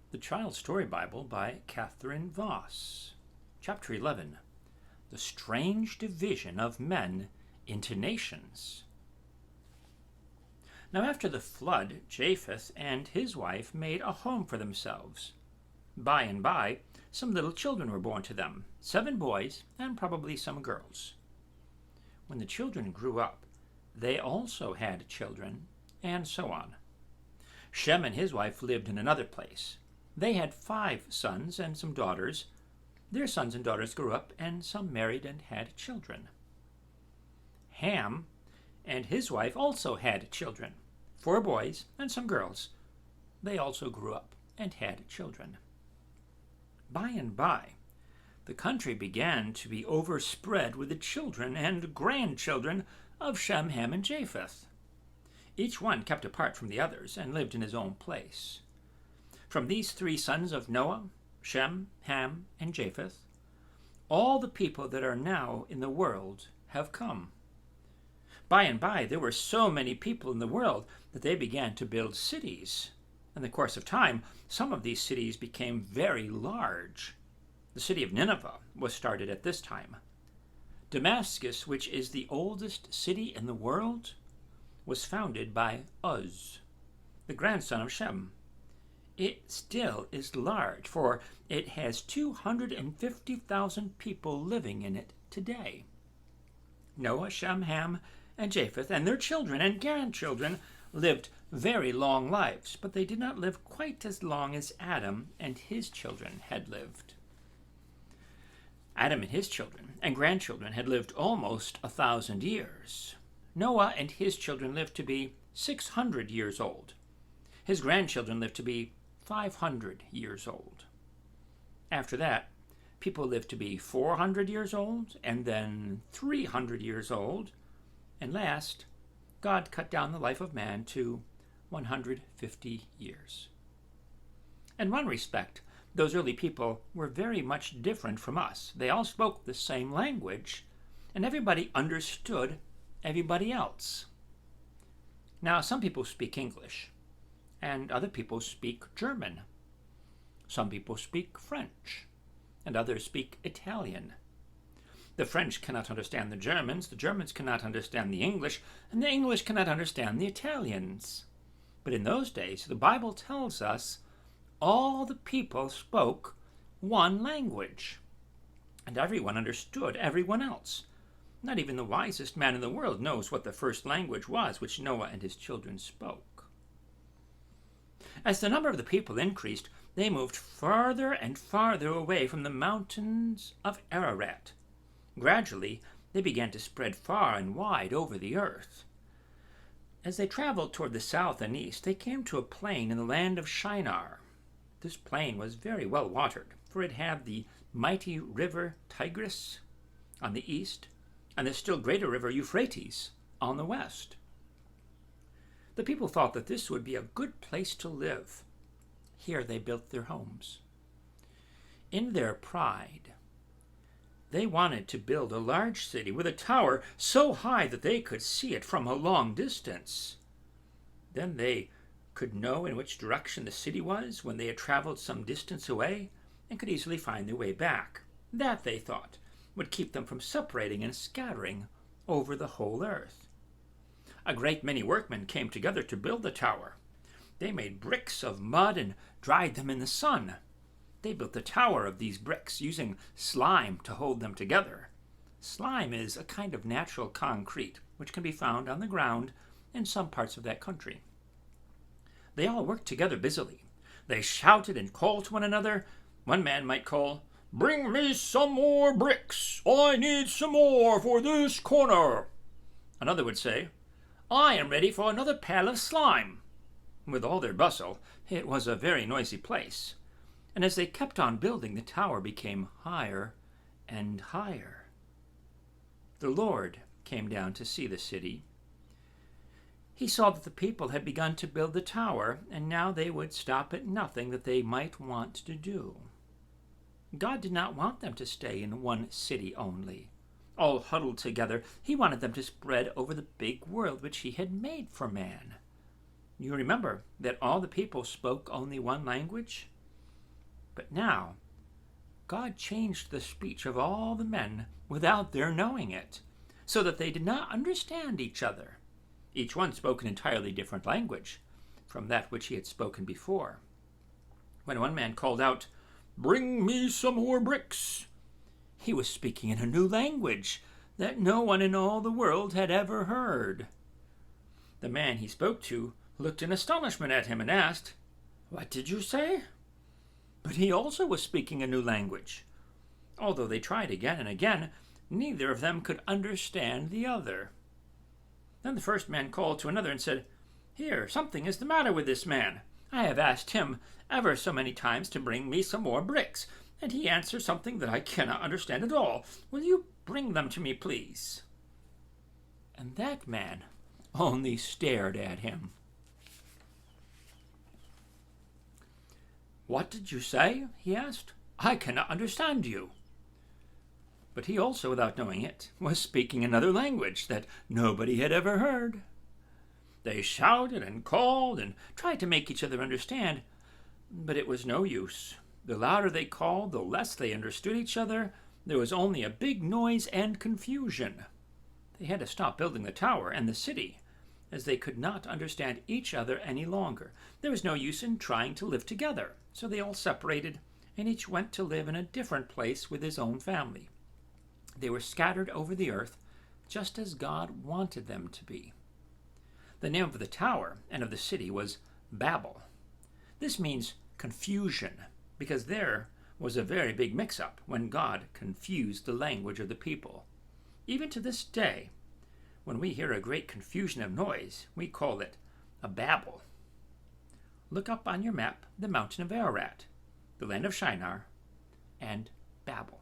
The Child Story Bible by Catherine Voss. Chapter 11. The Strange Division of Men into Nations. Now after the flood, Japheth and his wife made a home for themselves. By and by, some little children were born to them, 7 boys and probably some girls. When the children grew up, they also had children, and so on. Shem and his wife lived in another place. They had 5 sons and some daughters. Their sons and daughters grew up, and some married and had children. Ham and his wife also had children, 4 boys and some girls. They also grew up and had children. By and by, the country began to be overspread with the children and grandchildren of Shem, Ham, and Japheth. Each one kept apart from the others and lived in his own place. From these 3 sons of Noah, Shem, Ham, and Japheth, all the people that are now in the world have come. By and by, there were so many people in the world that they began to build cities. In the course of time, some of these cities became very large. The city of Nineveh was started at this time. Damascus, which is the oldest city in the world, was founded by Uz, the grandson of Shem. It still is large, for it has 250,000 people living in it today. Noah, Shem, Ham, and Japheth, and their children and grandchildren lived very long lives, but they did not live quite as long as Adam and his children had lived. Adam and his children and grandchildren had lived almost 1,000 years. Noah and his children lived to be 600 years old. His grandchildren lived to be 500 years old. After that, people lived to be 400 years old, and then 300 years old, and last, God cut down the life of man to 150 years. In one respect, those early people were very much different from us. They all spoke the same language, and everybody understood everybody else. Now, some people speak English, and other people speak German. Some people speak French, and others speak Italian. The French cannot understand the Germans cannot understand the English, and the English cannot understand the Italians. But in those days, the Bible tells us all the people spoke one language, and everyone understood everyone else. Not even the wisest man in the world knows what the first language was which Noah and his children spoke. As the number of the people increased, they moved farther and farther away from the mountains of Ararat. Gradually, they began to spread far and wide over the earth. As they traveled toward the south and east, they came to a plain in the land of Shinar. This plain was very well watered, for it had the mighty river Tigris on the east and the still greater river Euphrates on the west. The people thought that this would be a good place to live. Here they built their homes. In their pride, they wanted to build a large city with a tower so high that they could see it from a long distance. Then they could know in which direction the city was when they had traveled some distance away and could easily find their way back. That, they thought, would keep them from separating and scattering over the whole earth. A great many workmen came together to build the tower. They made bricks of mud and dried them in the sun. They built the tower of these bricks using slime to hold them together. Slime is a kind of natural concrete which can be found on the ground in some parts of that country. They all worked together busily. They shouted and called to one another. One man might call, "Bring me some more bricks. I need some more for this corner." Another would say, "I am ready for another pail of slime." With all their bustle, it was a very noisy place. And as they kept on building, the tower became higher and higher. The Lord came down to see the city. He saw that the people had begun to build the tower, and now they would stop at nothing that they might want to do. God did not want them to stay in one city only, all huddled together. He wanted them to spread over the big world which he had made for man. You remember that all the people spoke only one language? But now God changed the speech of all the men without their knowing it, so that they did not understand each other. Each one spoke an entirely different language from that which he had spoken before. When one man called out, "Bring me some more bricks," he was speaking in a new language that no one in all the world had ever heard. The man he spoke to looked in astonishment at him and asked, "What did you say?" But he also was speaking a new language. Although they tried again and again, neither of them could understand the other. Then the first man called to another and said, "Here, something is the matter with this man. I have asked him ever so many times to bring me some more bricks, and he answers something that I cannot understand at all. Will you bring them to me, please?" And that man only stared at him. "What did you say?" he asked. "I cannot understand you." But he also, without knowing it, was speaking another language that nobody had ever heard. They shouted and called and tried to make each other understand, but it was no use. The louder they called, the less they understood each other. There was only a big noise and confusion. They had to stop building the tower and the city, as they could not understand each other any longer. There was no use in trying to live together, so they all separated, and each went to live in a different place with his own family. They were scattered over the earth, just as God wanted them to be. The name of the tower and of the city was Babel. This means confusion, because there was a very big mix-up when God confused the language of the people. Even to this day, when we hear a great confusion of noise, we call it a Babel. Look up on your map the mountain of Ararat, the land of Shinar, and Babel.